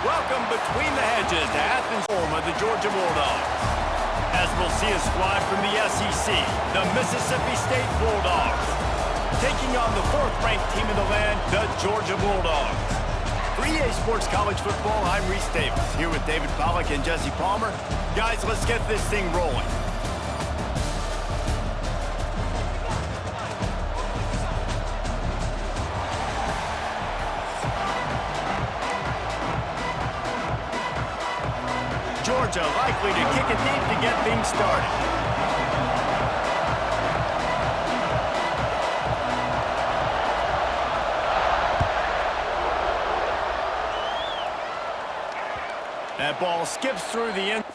Welcome between the hedges to Athens, home of the Georgia Bulldogs. As we'll see a squad from the SEC, the Mississippi State Bulldogs, taking on the fourth-ranked team in the land, the Georgia Bulldogs. For EA Sports College Football, I'm Reese Davis, here with David Pollack and Jesse Palmer. Guys, let's get this thing rolling. Georgia likely to kick it deep to get things started. That ball skips through the end.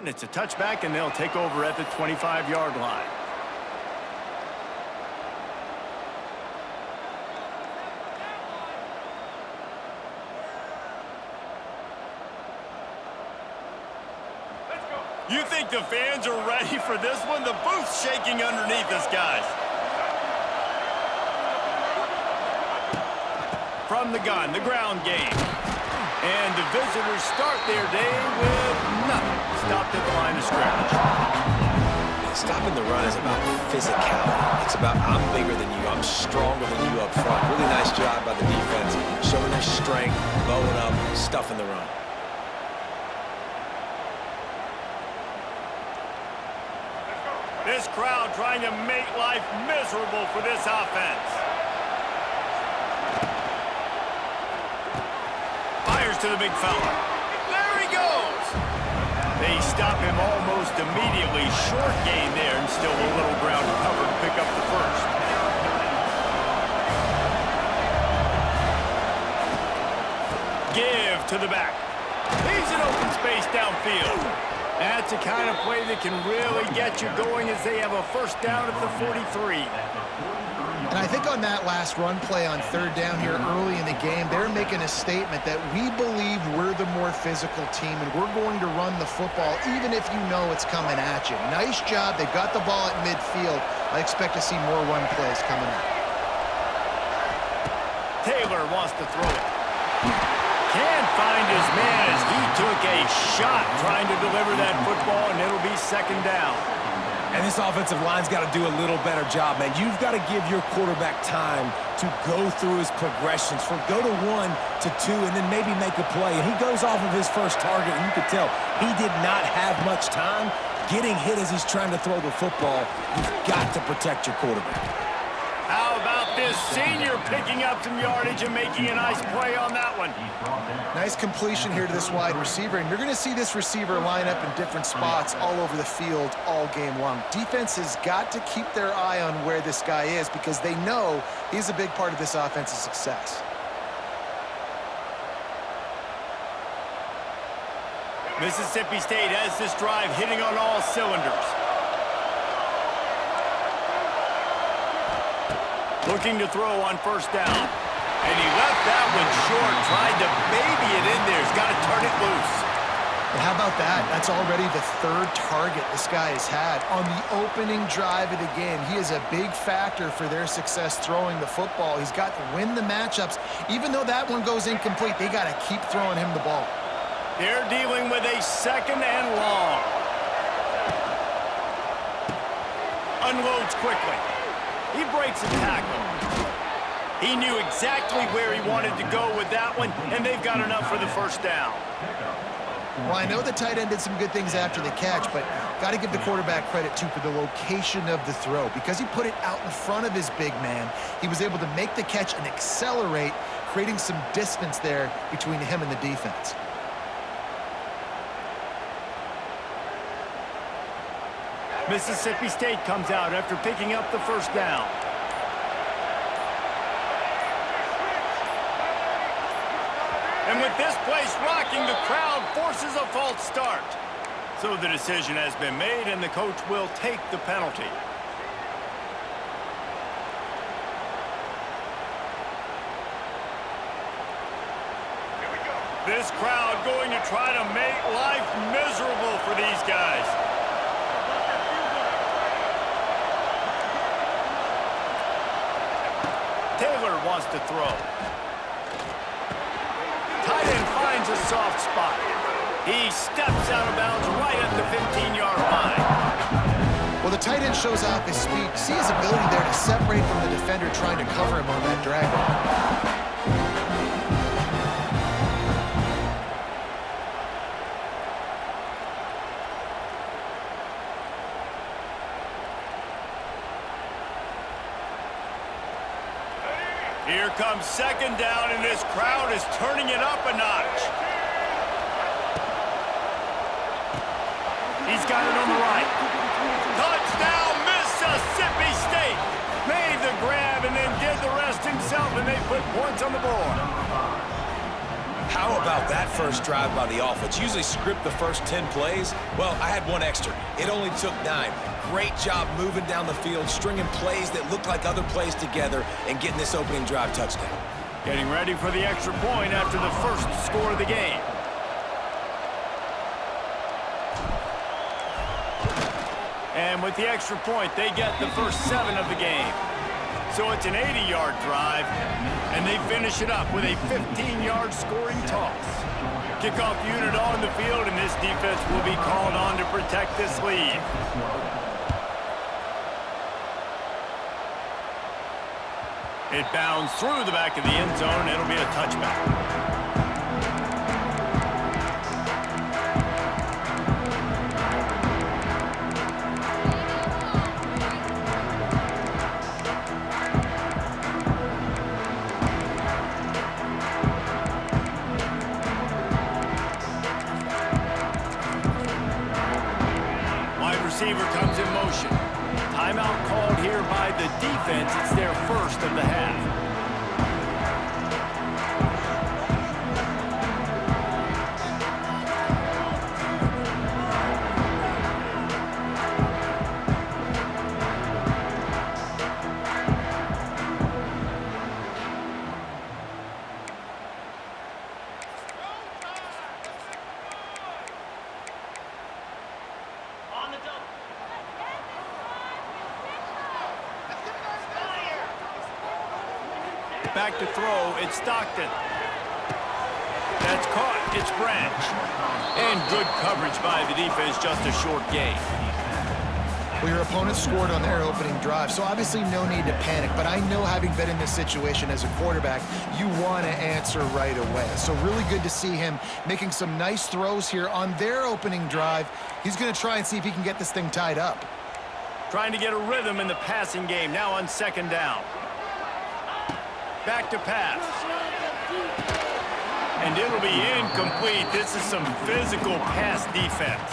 It's a touchback, and they'll take over at the 25-yard line. You think the fans are ready for this one? The booth's shaking underneath us, guys. From the gun, the ground game. And the visitors start their day with nothing. Stopped at the line of scrimmage. Stopping the run is about physicality. It's about I'm bigger than you, I'm stronger than you up front. Really nice job by the defense, showing their strength, bowing up, stuffing the run. This crowd trying to make life miserable for this offense. To the big fella. There he goes. They stop him almost immediately. Short gain there, and still a little ground to cover to pick up the first. Give to the back. He's in open space downfield. That's the kind of play that can really get you going as they have a first down at the 43. And I think on that last run play on third down here early in the game, they're making a statement that we believe we're the more physical team and we're going to run the football even if you know it's coming at you. Nice job. They've got the ball at midfield. I expect to see more run plays coming up. Taylor wants to throw it. Can't find his man as he took a shot trying to deliver that football, and it'll be second down. And this offensive line's got to do a little better job, man. You've got to give your quarterback time to go through his progressions, from go to 1 to 2, and then maybe make a play. And he goes off of his first target, and you could tell he did not have much time getting hit as he's trying to throw the football. You've got to protect your quarterback. How about this senior picking up some yardage and making a nice play on that one? Nice completion here to this wide receiver, and you're going to see this receiver line up in different spots all over the field all game long. Defense has got to keep their eye on where this guy is because they know he's a big part of this offense's success. Mississippi State has this drive hitting on all cylinders. Looking to throw on first down. And he left that one short, tried to baby it in there. He's got to turn it loose. And how about that? That's already the third target this guy has had on the opening drive of the game. He is a big factor for their success throwing the football. He's got to win the matchups. Even though that one goes incomplete, they got to keep throwing him the ball. They're dealing with a second and long. Unloads quickly. He breaks a tackle. He knew exactly where he wanted to go with that one, and they've got enough for the first down. Well, I know the tight end did some good things after the catch, but got to give the quarterback credit, too, for the location of the throw. Because he put it out in front of his big man, he was able to make the catch and accelerate, creating some distance there between him and the defense. Mississippi State comes out after picking up the first down. And with this place rocking, the crowd forces a false start. So the decision has been made, and the coach will take the penalty. This crowd going to try to make life miserable for these guys. Taylor wants to throw. Tight end finds a soft spot. He steps out of bounds right at the 15-yard line. Well, the tight end shows off his speed. See his ability there to separate from the defender trying to cover him on that drag route. Here comes second down, and this crowd is turning it up a notch. He's got it on the right. Touchdown, Mississippi State. Made the grab and then did the rest himself, and they put points on the board. How about that first drive by the offense? Usually script the first 10 plays. Well, I had one extra. It only took 9. Great job moving down the field, stringing plays that look like other plays together, and getting this opening drive touchdown. Getting ready for the extra point after the first score of the game. And with the extra point, they get the first 7 of the game. So it's an 80-yard drive, and they finish it up with a 15-yard scoring toss. Kickoff unit on the field, and this defense will be called on to protect this lead. It bounds through the back of the end zone. It'll be a touchback. Receiver comes in motion. Timeout called here by the defense. It's their first of the half. Back to throw, it's Stockton. That's caught, it's Branch. And good coverage by the defense, just a short gain. Well, your opponent scored on their opening drive, so obviously no need to panic. But I know, having been in this situation as a quarterback, you want to answer right away. So really good to see him making some nice throws here on their opening drive. He's going to try and see if he can get this thing tied up. Trying to get a rhythm in the passing game, now on second down. Back to pass. And it'll be incomplete. This is some physical pass defense.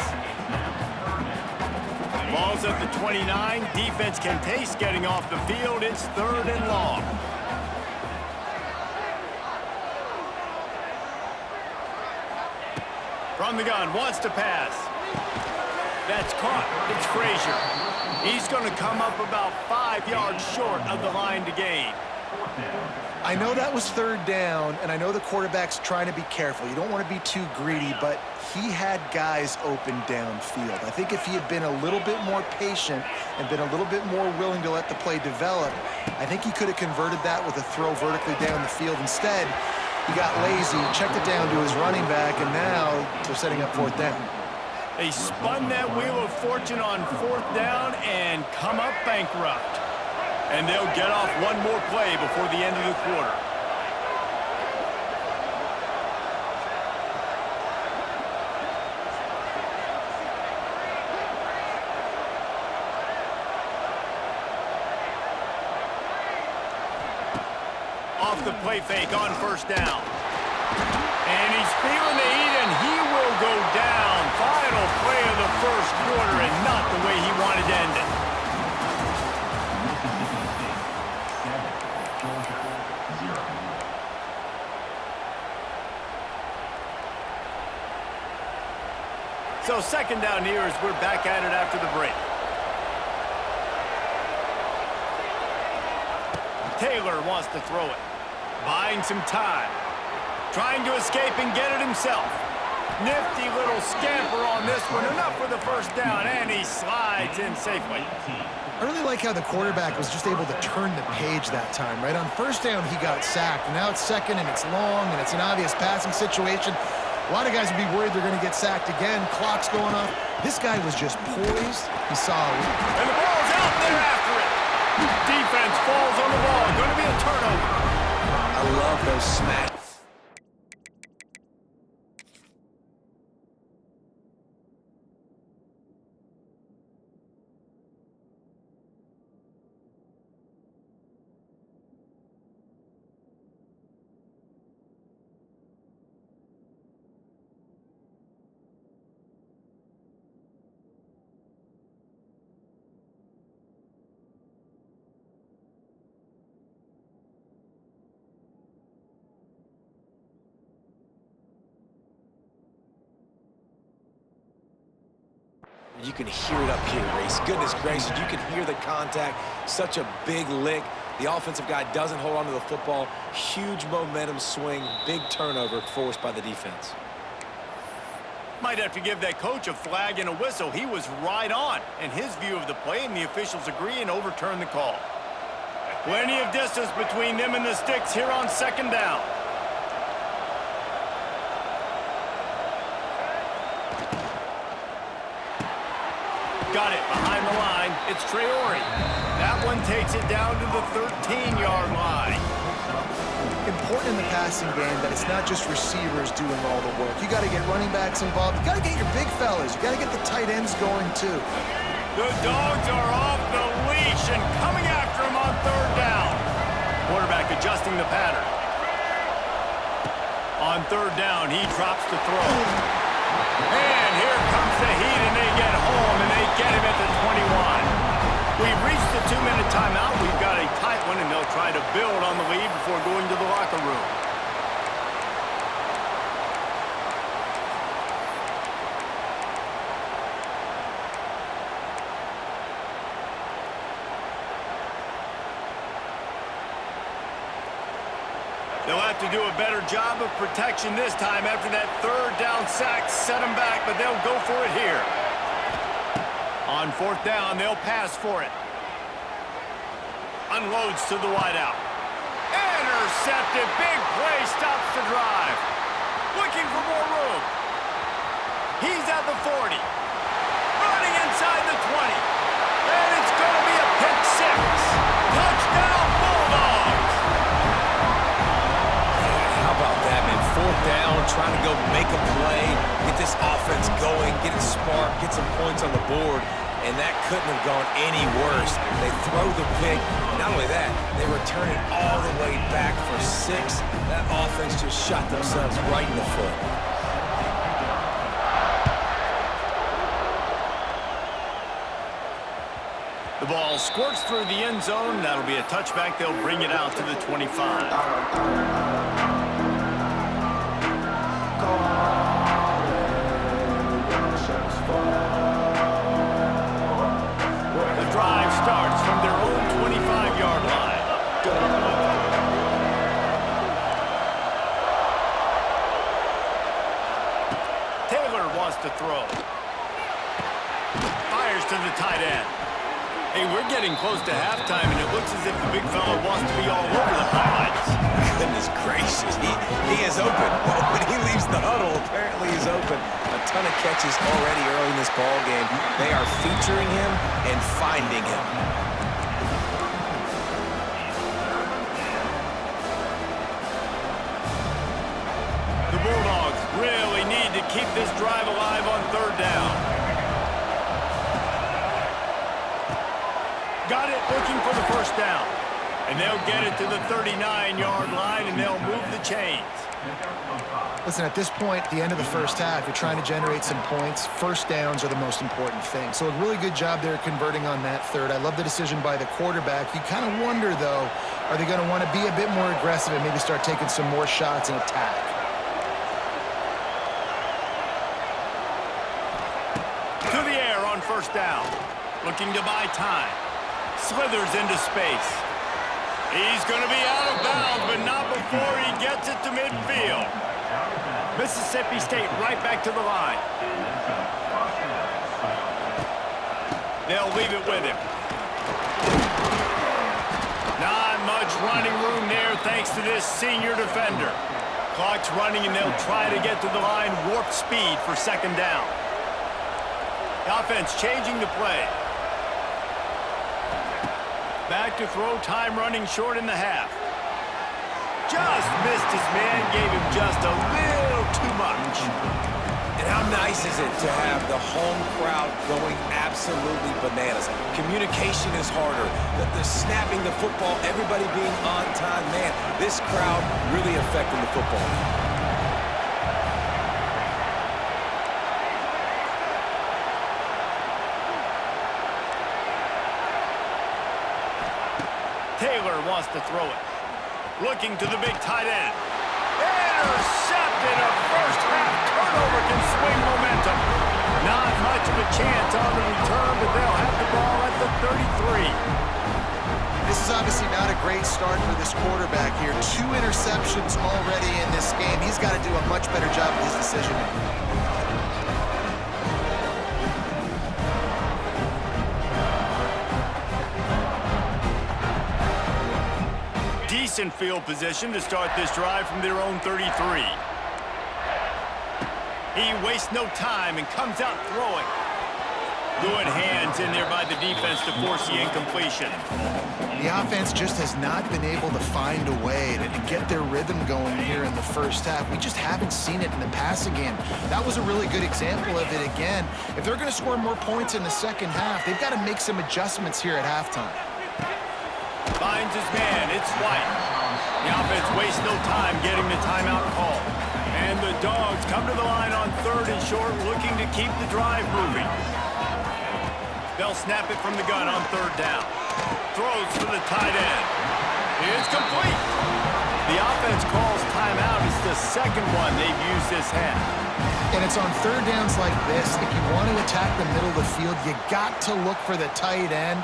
Ball's at the 29. Defense can taste getting off the field. It's 3rd and long. From the gun, wants to pass. That's caught. It's Frazier. He's going to come up about 5 yards short of the line to gain. I know that was 3rd down, and I know the quarterback's trying to be careful. You don't want to be too greedy, but he had guys open downfield. I think if he had been a little bit more patient and been a little bit more willing to let the play develop, I think he could have converted that with a throw vertically down the field. Instead, he got lazy, checked it down to his running back, and now they're setting up 4th down. They spun that wheel of fortune on 4th down and come up bankrupt. And they'll get off one more play before the end of the quarter. Off the play fake on 1st down. And he's feeling the heat, and he will go down. Final play of the 1st quarter, and not the way he wanted to So second down here as we're back at it after the break. Taylor wants to throw it. Buying some time. Trying to escape and get it himself. Nifty little scamper on this one. Enough for the first down, and he slides in safely. I really like how the quarterback was just able to turn the page that time, right? On first down, he got sacked. And now it's second, and it's long, and it's an obvious passing situation. A lot of guys would be worried they're going to get sacked again. Clock's going off. This guy was just poised. He saw it. And the ball's out there after it. Defense falls on the ball. Going to be a turnover. I love those smacks. You can hear it up here, Race. Goodness gracious, you can hear the contact. Such a big lick. The offensive guy doesn't hold on to the football. Huge momentum swing. Big turnover forced by the defense. Might have to give that coach a flag and a whistle. He was right on in his view of the play, and the officials agree and overturn the call. Plenty of distance between them and the sticks here on second down. Got it behind the line. It's Traore. That one takes it down to the 13-yard line. Important in the passing game that it's not just receivers doing all the work. You got to get running backs involved. You got to get your big fellas. You got to get the tight ends going too. The Dogs are off the leash and coming after him on third down. Quarterback adjusting the pattern. On third down, he drops to throw. And here comes the heat, and they get home, and they get him at the 21. We've reached the 2-minute timeout. We've got a tight one, and they'll try to build on the lead before going to the locker room. They'll have to do a better job of protection this time after that third down sack set them back, but they'll go for it here. On fourth down, they'll pass for it. Unloads to the wideout. Intercepted. Big play stops the drive. Looking for more room. He's at the 40. Running inside the 20. And it's going to be a pick six. Touchdown, Bulldogs. Fourth down, trying to go make a play, get this offense going, get it sparked, get some points on the board, and that couldn't have gone any worse. They throw the pick. Not only that, they return it all the way back for 6. That offense just shot themselves right in the foot. The ball squirts through the end zone. That'll be a touchback. They'll bring it out to the 25. Starts from their own 25-yard line. Taylor wants to throw. Fires to the tight end. Hey, we're getting close to halftime, and it looks as if the big fella wants to be all over the highlights. Goodness gracious, he is open. When he leaves the huddle, apparently he's open. A ton of catches already early in this ball game. They are featuring him and finding him. The Bulldogs really need to keep this drive alive on third down. Got it, looking for the first down. And they'll get it to the 39-yard line, and they'll move the chains. Listen, at this point, the end of the first half, you're trying to generate some points. First downs are the most important thing. So a really good job there converting on that third. I love the decision by the quarterback. You kind of wonder, though, are they going to want to be a bit more aggressive and maybe start taking some more shots and attack? first down. Looking to buy time. Slithers into space. He's going to be out of bounds, but not before he gets it to midfield. Mississippi State right back to the line. They'll leave it with him. Not much running room there thanks to this senior defender. Clock's running, and they'll try to get to the line warp speed for second down. The offense changing the play. Back to throw, time running short in the half. Just missed his man, gave him just a little too much. And how nice is it to have the home crowd going absolutely bananas? Communication is harder. The snapping the football, everybody being on time. Man, this crowd really affecting the football. Taylor wants to throw it. Looking to the big tight end. Intercepted. A first-half turnover can swing momentum. Not much of a chance on the return, but they'll have the ball at the 33. This is obviously not a great start for this quarterback here. 2 interceptions already in this game. He's got to do a much better job with his decision-making. Decent field position to start this drive from their own 33. He wastes no time and comes out throwing. Good hands in there by the defense to force the incompletion. The offense just has not been able to find a way to get their rhythm going here in the first half. We just haven't seen it in the passing game. That was a really good example of it again. If they're going to score more points in the second half, they've got to make some adjustments here at halftime. Finds his man. It's White. The offense wastes no time getting the timeout call. And the Dogs come to the line on 3rd and short, looking to keep the drive moving. They'll snap it from the gun on 3rd down. Throws for the tight end. It's complete. The offense calls timeout. It's the second one they've used this half. And it's on 3rd downs like this. If you want to attack the middle of the field, you got to look for the tight end.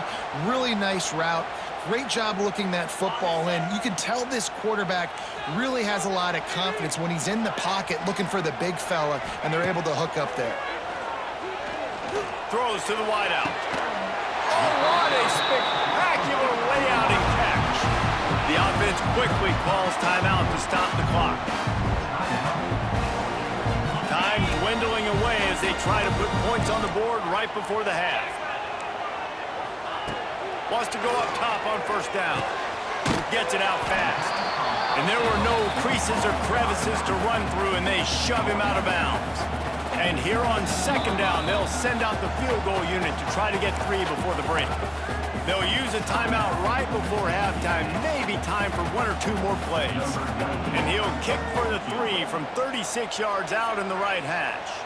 Really nice route. Great job looking that football in. You can tell this quarterback really has a lot of confidence when he's in the pocket looking for the big fella, and they're able to hook up there. Throws to the wideout. Oh, what a spectacular layout and catch. The offense quickly calls timeout to stop the clock. Time dwindling away as they try to put points on the board right before the half. Wants to go up top on 1st down. Gets it out fast. And there were no creases or crevices to run through, and they shove him out of bounds. And here on 2nd down, they'll send out the field goal unit to try to get 3 before the break. They'll use a timeout right before halftime, maybe time for 1 or 2 more plays. And he'll kick for the 3 from 36 yards out in the right hash.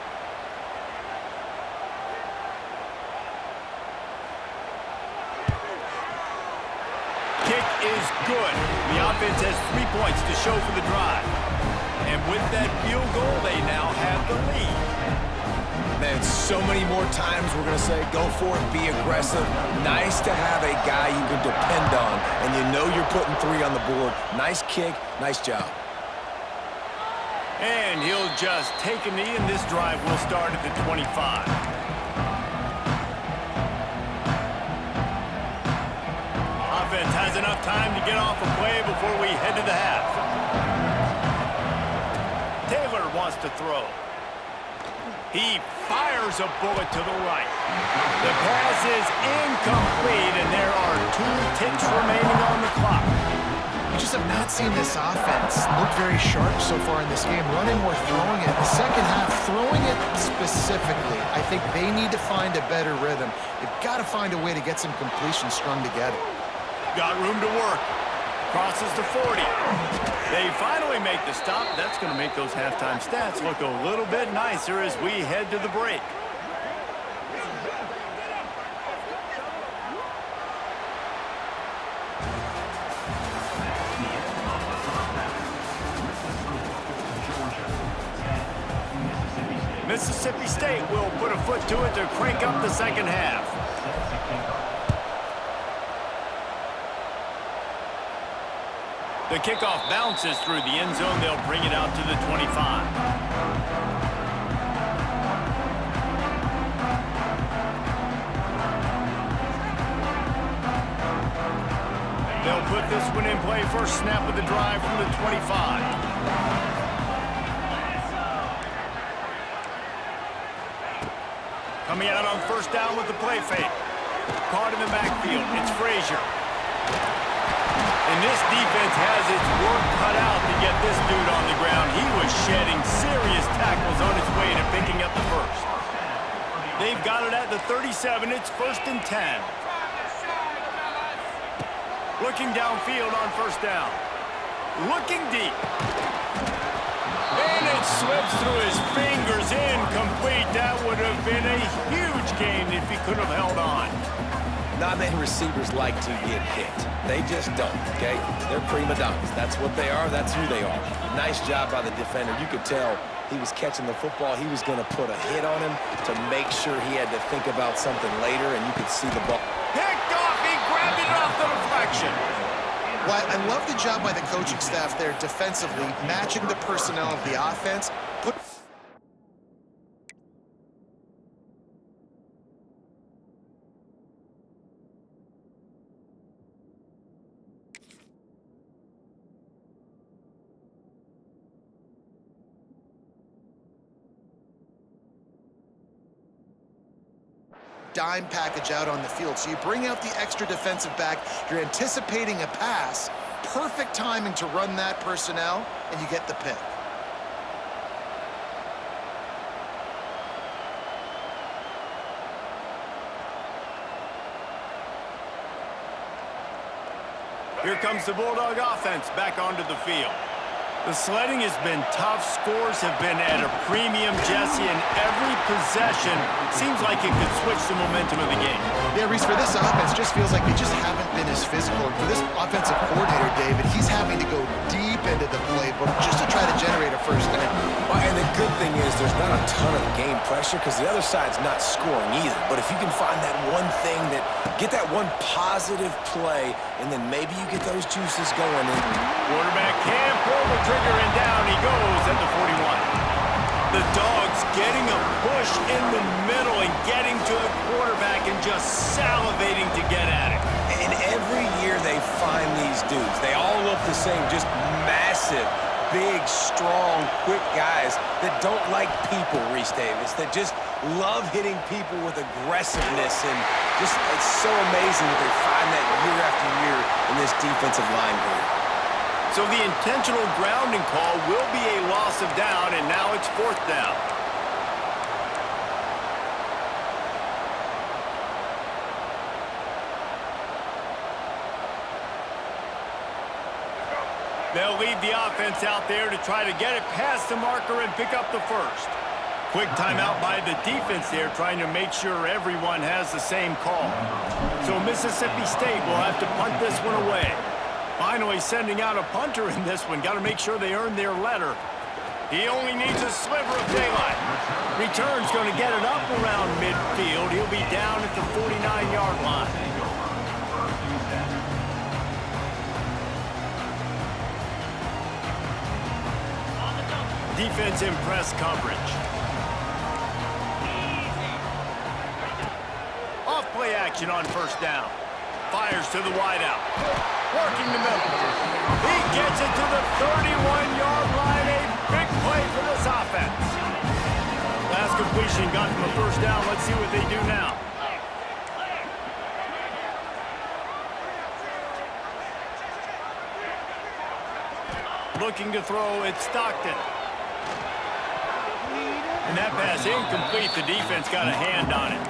Kick is good. The offense has 3 points to show for the drive. And with that field goal, they now have the lead. Man, so many more times we're going to say, go for it, be aggressive. Nice to have a guy you can depend on, and you know you're putting 3 on the board. Nice kick, nice job. And he'll just take a knee, and this drive will start at the 25. Offense has enough time to get off a play before we head to the half. Taylor wants to throw. He fires a bullet to the right. The pass is incomplete, and there are 2 ticks remaining on the clock. We just have not seen this offense look very sharp so far in this game, running or throwing it. The second half, throwing it specifically, I think they need to find a better rhythm. They've got to find a way to get some completions strung together. Got room to work. Crosses the 40. They finally make the stop. That's going to make those halftime stats look a little bit nicer as we head to the break. Mississippi State will put a foot to it to crank up the second half. The kickoff bounces through the end zone. They'll bring it out to the 25. They'll put this one in play. First snap of the drive from the 25. Coming out on first down with the play fake. Caught in the backfield. It's Frazier. And this defense has its work cut out to get this dude on the ground. He was shedding serious tackles on his way to picking up the first. They've got it at the 37. It's 1st and 10. Looking downfield on first down. Looking deep. And it slips through his fingers, incomplete. That would have been a huge gain if he could have held on. Not many receivers like to get hit. They just don't, okay? They're prima donnas. That's what they are. That's who they are. Nice job by the defender. You could tell he was catching the football. He was going to put a hit on him to make sure he had to think about something later, and you could see the ball. Picked off. He grabbed it off the deflection. Well, I love the job by the coaching staff there defensively, matching the personnel of the offense. Dime package out on the field. So you bring out the extra defensive back. You're anticipating a pass. Perfect timing to run that personnel, and you get the pick. Here comes the Bulldog offense back onto the field. The sledding has been tough. Scores have been at a premium, Jesse, and every possession seems like it could switch the momentum of the game. Yeah, Reese, for this offense, just feels like they just haven't been as physical. And for this offensive coordinator, David, he's having to go deep into the playbook just to try to generate a first down. Well, and the good thing is there's not a ton of game pressure because the other side's not scoring either. But if you can find that one thing get that one positive play, and then maybe you get those juices going. Quarterback can't pull the trigger, and down he goes at the 41. The Dogs getting a push in the middle and getting to the quarterback and just salivating to get at it. And every year they find these dudes. They all look the same, just massive, big, strong, quick guys that don't like people, Reese Davis, that just love hitting people with aggressiveness. And just, it's so amazing that they find that year after year in this defensive line group. So the intentional grounding call will be a loss of down, and now it's 4th down. They'll lead the offense out there to try to get it past the marker and pick up the first. Quick timeout by the defense there, trying to make sure everyone has the same call. So Mississippi State will have to punt this one away. Finally sending out a punter in this one. Got to make sure they earn their letter. He only needs a sliver of daylight. Return's going to get it up around midfield. He'll be down at the 49-yard line. Defense in press coverage. Off play action on first down. Fires to the wideout. Working the middle. He gets it to the 31-yard line. A big play for this offense. Last completion got them a first down. Let's see what they do now. Looking to throw, it's Stockton. And that pass incomplete. The defense got a hand on it.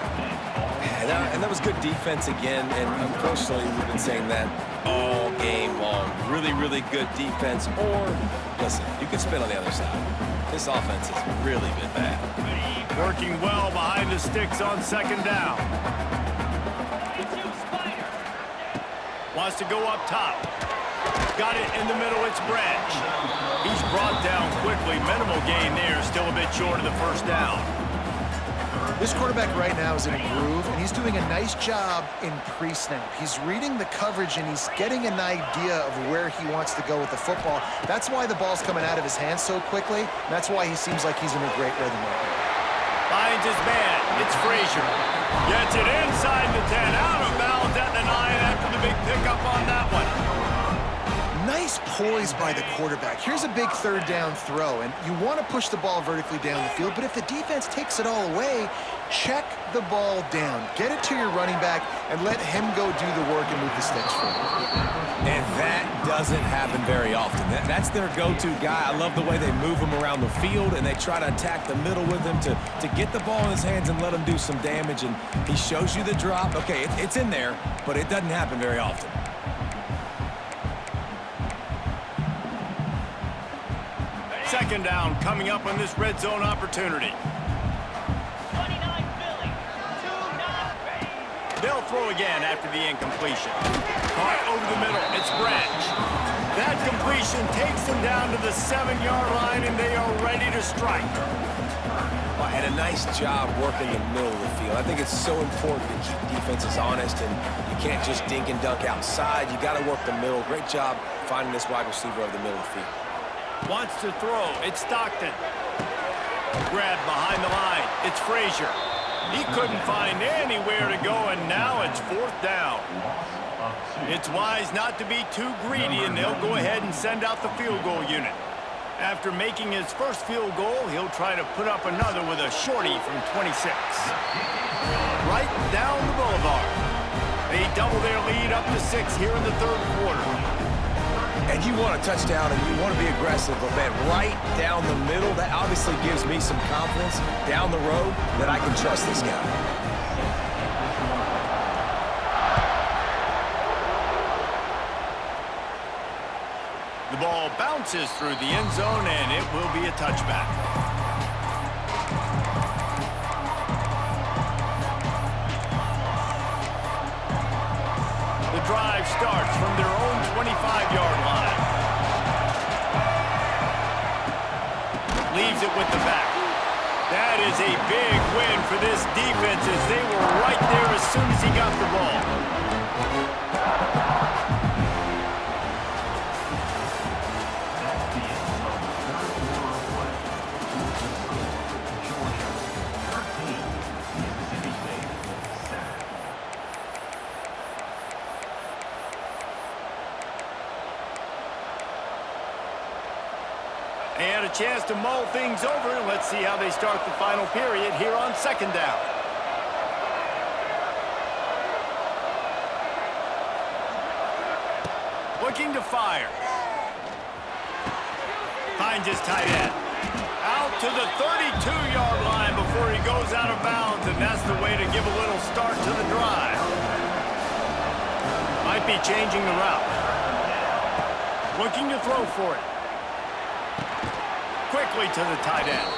And that was good defense again, and unfortunately we've been saying that all game long. Really, really good defense, or, listen, you can spin on the other side. This offense has really been bad. Working well behind the sticks on second down. Wants to go up top. got it in the middle. It's Branch. He's brought down quickly. Minimal gain there. Still a bit short of the first down. This quarterback right now is in a groove, and he's doing a nice job in pre-snap. He's reading the coverage, and he's getting an idea of where he wants to go with the football. That's why the ball's coming out of his hands so quickly, and that's why he seems like he's in a great rhythm right now. Finds his man. It's Frazier. Gets it inside the 10. Out of bounds at the 9 after the big pickup on that one. Nice poise by the quarterback. Here's a big third down throw, and you want to push the ball vertically down the field, but if the defense takes it all away, check the ball down. Get it to your running back and let him go do the work and move the sticks for you. And that doesn't happen very often. That's their go-to guy. I love the way they move him around the field, and they try to attack the middle with him to get the ball in his hands and let him do some damage. And he shows you the drop. Okay, it's in there, but it doesn't happen very often. Second down coming up on this red zone opportunity. 29 Philly. They'll throw again after the incompletion. Caught over the middle. It's Branch. That completion takes them down to the 7-yard line, and they are ready to strike. Well, and a nice job working the middle of the field. I think it's so important to keep defenses honest, and you can't just dink and dunk outside. You got to work the middle. Great job finding this wide receiver over the middle of the field. Wants to throw. It's Stockton. Grabbed behind the line. It's Frazier. He couldn't find anywhere to go, and now it's fourth down. It's wise not to be too greedy, and they'll go ahead and send out the field goal unit. After making his first field goal, he'll try to put up another with a shorty from 26. Right down the boulevard. They double their lead up to 6 here in the third quarter. And you want a touchdown, and you want to be aggressive, but man, right down the middle, that obviously gives me some confidence down the road that I can trust this guy. The ball bounces through the end zone, and it will be a touchback. The drive starts from their own 25-yard line. Leaves it with the back. That is a big win for this defense as they were right there as soon as he got the ball. They had a chance to mull things over. Let's see how they start the final period here on second down. Looking to fire. Finds his tight end. Out to the 32-yard line before he goes out of bounds, and that's the way to give a little start to the drive. Might be changing the route. Looking to throw for it. Quickly to the tight end.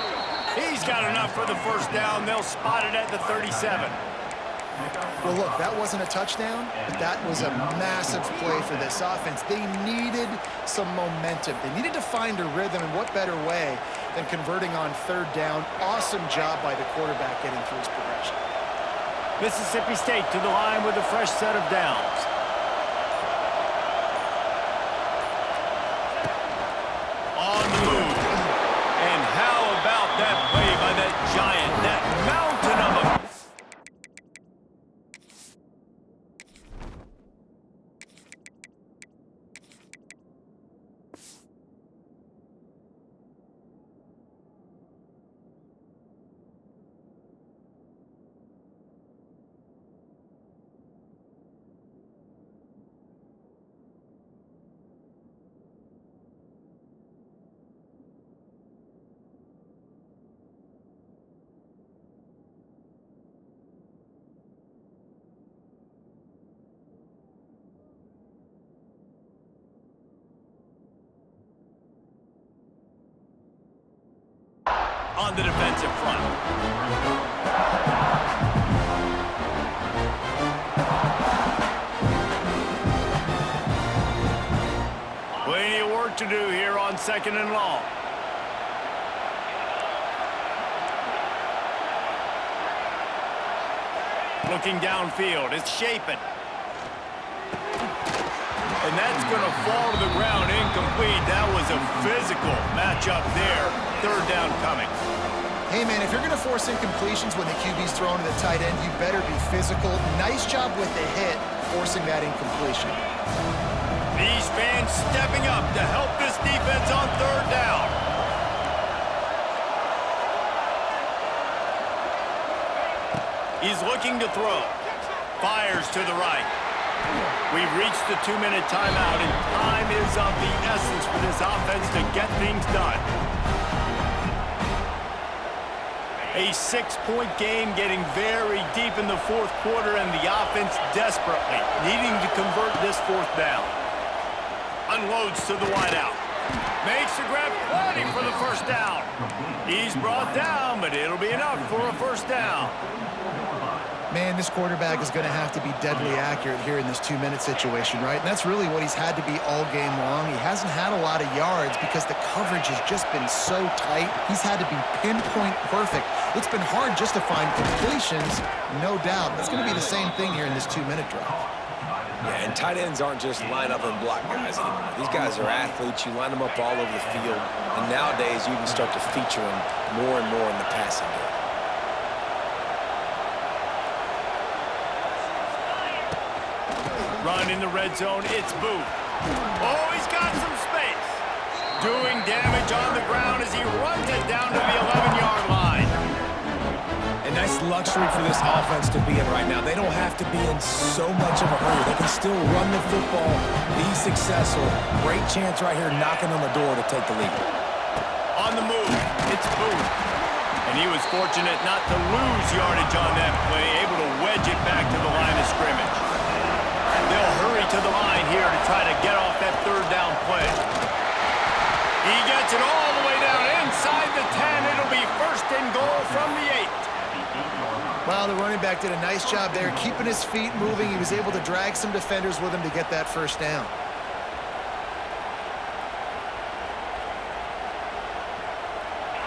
He's got enough for the first down. They'll spot it at the 37. Well, look, that wasn't a touchdown, but that was a massive play for this offense. They needed some momentum. They needed to find a rhythm, and what better way than converting on third down. Awesome job by the quarterback getting through his progression. Mississippi State to the line with a fresh set of downs. On the move. And how about that play by that giant, that mountain of a... on the defensive front. do here on 2nd and long. Looking downfield, it's Shapen. And that's going to fall to the ground incomplete. That was a physical matchup there. 3rd down coming. Hey, man, if you're going to force incompletions when the QB's throwing to the tight end, you better be physical. Nice job with the hit, forcing that incompletion. These fans stepping up to help this defense on 3rd down. He's looking to throw. Fires to the right. We've reached the 2-minute timeout, and time is of the essence for this offense to get things done. A 6-point game getting very deep in the 4th quarter, and the offense desperately needing to convert this 4th down. Unloads to the wideout. Makes the grab plenty for the 1st down. He's brought down, but it'll be enough for a 1st down. Man, this quarterback is going to have to be deadly accurate here in this 2-minute situation, right? And that's really what he's had to be all game long. He hasn't had a lot of yards because the coverage has just been so tight. He's had to be pinpoint perfect. It's been hard just to find completions, no doubt. That's going to be the same thing here in this 2-minute drive. Yeah, and tight ends aren't just line up and block guys anymore. These guys are athletes. You line them up all over the field. And nowadays, you can start to feature them more and more in the passing game. Run in the red zone, it's Booth. Oh, he's got some space. Doing damage on the ground as he runs it down to the 11-yard line. A nice luxury for this offense to be in right now. They don't have to be in so much of a hurry. They can still run the football, be successful. Great chance right here knocking on the door to take the lead. On the move, it's Booth. And he was fortunate not to lose yardage on that play, able to wedge it back to the line of scrimmage. They'll hurry to the line here to try to get off that 3rd down play. He gets it all the way down inside the 10. It'll be 1st and goal from the 8. Well, the running back did a nice job there, keeping his feet moving. He was able to drag some defenders with him to get that 1st down.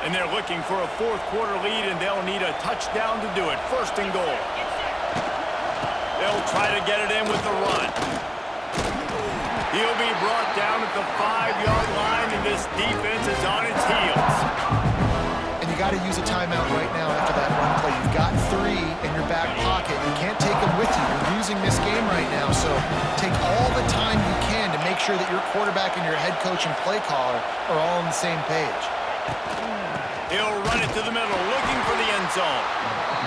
And they're looking for a 4th quarter lead, and they'll need a touchdown to do it. 1st and goal. They'll try to get it in with the run. He'll be brought down at the 5-yard line, and this defense is on its heels. And you got to use a timeout right now after that run play. You've got 3 in your back pocket. You can't take them with you. You're losing this game right now, so take all the time you can to make sure that your quarterback and your head coach and play caller are all on the same page. He'll run it to the middle, looking for the end zone.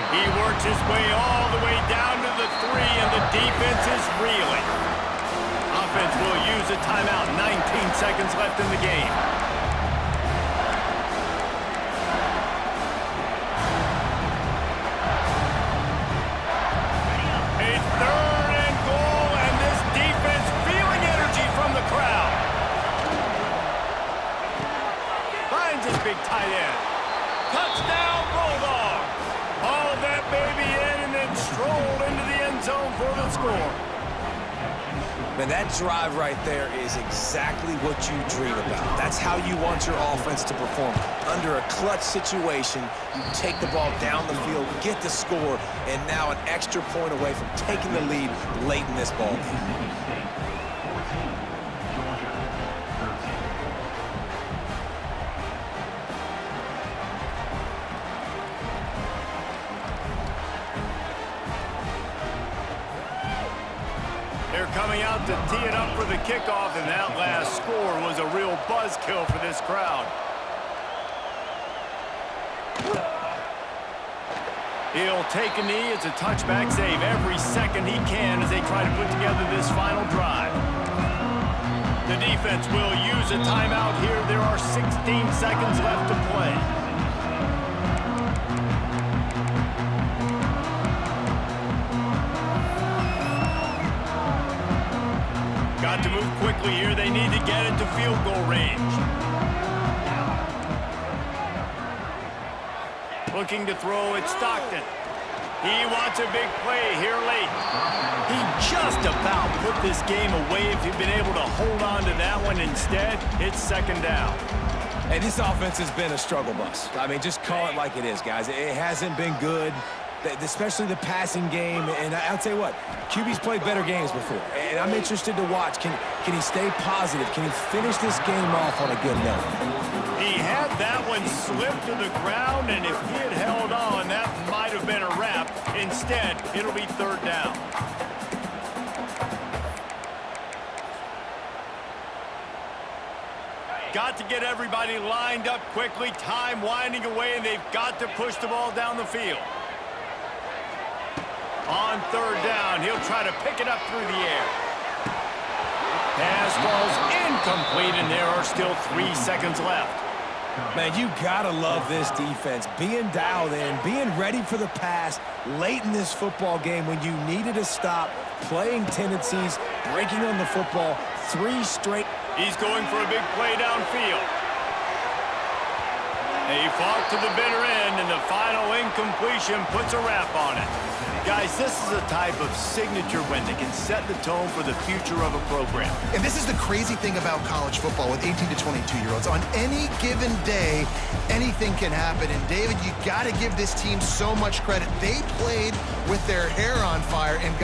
He works his way all the way down to the 3, and the defense is reeling. Offense will use a timeout. 19 seconds left in the game. A 3rd and goal, and this defense feeling energy from the crowd. Finds his big tight end. Touchdown, Bulldogs! Hauled that baby in and then strolled into the end zone for the score. Man, that drive right there is exactly what you dream about. That's how you want your offense to perform. Under a clutch situation, you take the ball down the field, get the score, and now an extra point away from taking the lead late in this ball game. Coming out to tee it up for the kickoff, and that last score was a real buzzkill for this crowd. He'll take a knee. It's a touchback save every second he can as they try to put together this final drive. The defense will use a timeout here. There are 16 seconds left to play. Got to move quickly here. They need to get it to field goal range. Looking to throw, it's Stockton. He wants a big play here late. He just about put this game away if he'd been able to hold on to that one. Instead, it's second down. Hey, this offense has been a struggle bus. I mean, just call it like it is, guys. It hasn't been good, especially the passing game. And I'll tell you what, QB's played better games before. And I'm interested to watch. Can he stay positive? Can he finish this game off on a good note? He had that one slip to the ground, and if he had held on, that might have been a wrap. Instead, it'll be third down. Got to get everybody lined up quickly. Time winding away, and they've got to push the ball down the field. On third down, he'll try to pick it up through the air. Pass falls incomplete, and there are still 3 seconds left. Man, you gotta love this defense. Being dialed in, being ready for the pass late in this football game when you needed to stop, playing tendencies, breaking on the football, 3 straight. He's going for a big play downfield. He fought to the bitter end, and the final incompletion puts a wrap on it. Guys, this is a type of signature win that can set the tone for the future of a program. And this is the crazy thing about college football with 18 to 22-year-olds. On any given day, anything can happen. And, David, you got to give this team so much credit. They played with their hair on fire and